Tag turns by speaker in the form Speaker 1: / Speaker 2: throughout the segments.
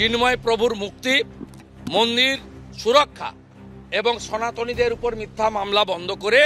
Speaker 1: চিন্ময় প্রভুর মুক্তি, মন্দির সুরক্ষা এবং সনাতনীদের উপর মিথ্যা মামলা বন্ধ করে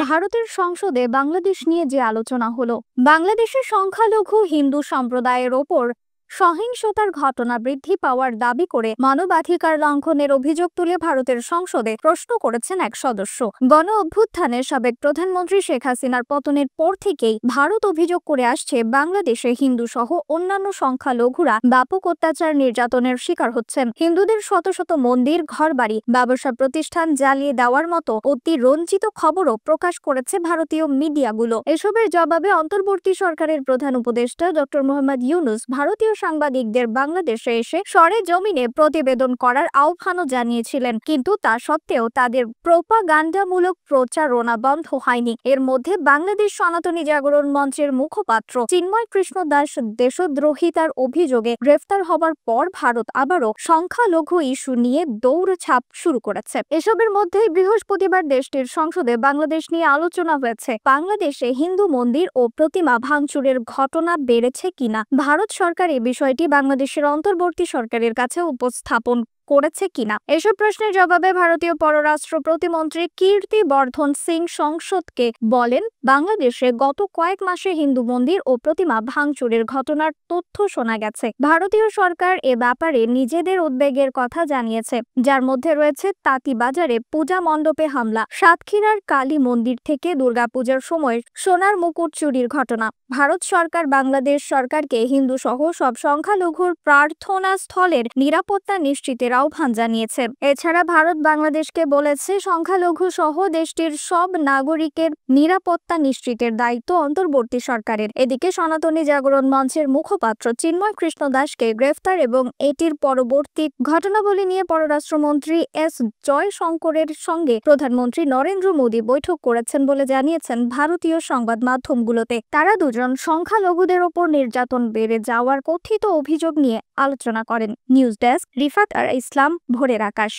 Speaker 2: ভারতের সংসদে বাংলাদেশ নিয়ে যে আলোচনা হলো, বাংলাদেশের সংখ্যালঘু হিন্দু সম্প্রদায়ের ওপর সহিংসতার ঘটনা বৃদ্ধি পাওয়ার দাবি করে মানবাধিকার লঙ্ঘনের অভিযোগ তুলে ভারতের সংসদে প্রশ্ন করেছেন এক সদস্য। গণ অভ্যুত্থানের সাবেক প্রধানমন্ত্রী শেখ হাসিনার পতনের পর থেকেই ভারত অভিযোগ করে আসছে বাংলাদেশে হিন্দু সহ অন্যান্য সংখ্যালঘুরা ব্যাপক অত্যাচার নির্যাতনের শিকার হচ্ছেন। হিন্দুদের শত শত মন্দির, ঘরবাড়ি, ব্যবসা প্রতিষ্ঠান জ্বালিয়ে দেওয়ার মতো অতিরঞ্জিত খবরও প্রকাশ করেছে ভারতীয় মিডিয়াগুলো। এসবের জবাবে অন্তর্বর্তী সরকারের প্রধান উপদেষ্টা ডক্টর মোহাম্মদ ইউনূস ভারতীয় সাংবাদিকদের বাংলাদেশে এসে সরেজমিনে প্রতিবেদন করার আহ্বানও জানিয়েছিলেন, কিন্তু তা সত্ত্বেও তাদের প্রোপাগান্ডামূলক প্রচারণা বন্ধ হয়নি। এর মধ্যে বাংলাদেশ সনাতনী জাগরণ মঞ্চের মুখপাত্র চিন্ময় কৃষ্ণ দাস দেশদ্রোহিতার অভিযোগে গ্রেফতার হবার পর ভারত আবারও সংখ্যালঘু ইস্যু নিয়ে দৌড়ঝাঁপ শুরু করেছে। এসবের মধ্যে বৃহস্পতিবার দেশটির সংসদে বাংলাদেশ নিয়ে আলোচনা হয়েছে। বাংলাদেশে হিন্দু মন্দির ও প্রতিমা ভাঙচুরের ঘটনা বেড়েছে কিনা, ভারত সরকার এই বিষয়টি বাংলাদেশের অন্তর্বর্তী সরকারের কাছে উপস্থাপন করেছে কিনা, এসব প্রশ্নের জবাবে ভারতীয় পররাষ্ট্র প্রতিমন্ত্রী কীর্তি বর্ধন সিং সংসদকে বলেন, বাংলাদেশে গত কয়েক মাসে হিন্দু মন্দির ও প্রতিমা ভাঙচুরের ঘটনার তথ্য শোনা গেছে। ভারতীয় সরকার এ ব্যাপারে নিজেদের উদ্বেগের কথা জানিয়েছে, যার মধ্যে রয়েছে তাঁতিবাজারে পূজা মণ্ডপে হামলা, সাতক্ষীরার কালী মন্দির থেকে দুর্গাপূজার সময় সোনার মুকুট চুরির ঘটনা। ভারত সরকার বাংলাদেশ সরকারকে হিন্দু সহ সব সংখ্যালঘুর প্রার্থনা স্থলের নিরাপত্তা নিশ্চিতের আহ্বান জানিয়েছে। এছাড়া ভারত বাংলাদেশকে বলেছে, সংখ্যালঘু সহ দেশটির সব নাগরিকের নিরাপত্তা নিশ্চিতের দায়িত্ব অন্তর্বর্তী সরকারের। এদিকে সনাতনী জাগরণ মঞ্চের মুখপাত্র চিন্ময় কৃষ্ণ দাসকে গ্রেফতার এবং এটির পরবর্তী ঘটনাবলী নিয়ে পররাষ্ট্রমন্ত্রী এস জয়শঙ্করের সঙ্গে প্রধানমন্ত্রী নরেন্দ্র মোদী বৈঠক করেছেন বলে জানিয়েছেন ভারতীয় সংবাদ মাধ্যমগুলোতে। তারা দুজন সংখ্যালঘুদের ওপর নির্যাতন বেড়ে যাওয়ার কথিত অভিযোগ নিয়ে আলোচনা করেন। নিউজ ডেস্ক, রিফাত আর ইসলাম, ভোরের আকাশ।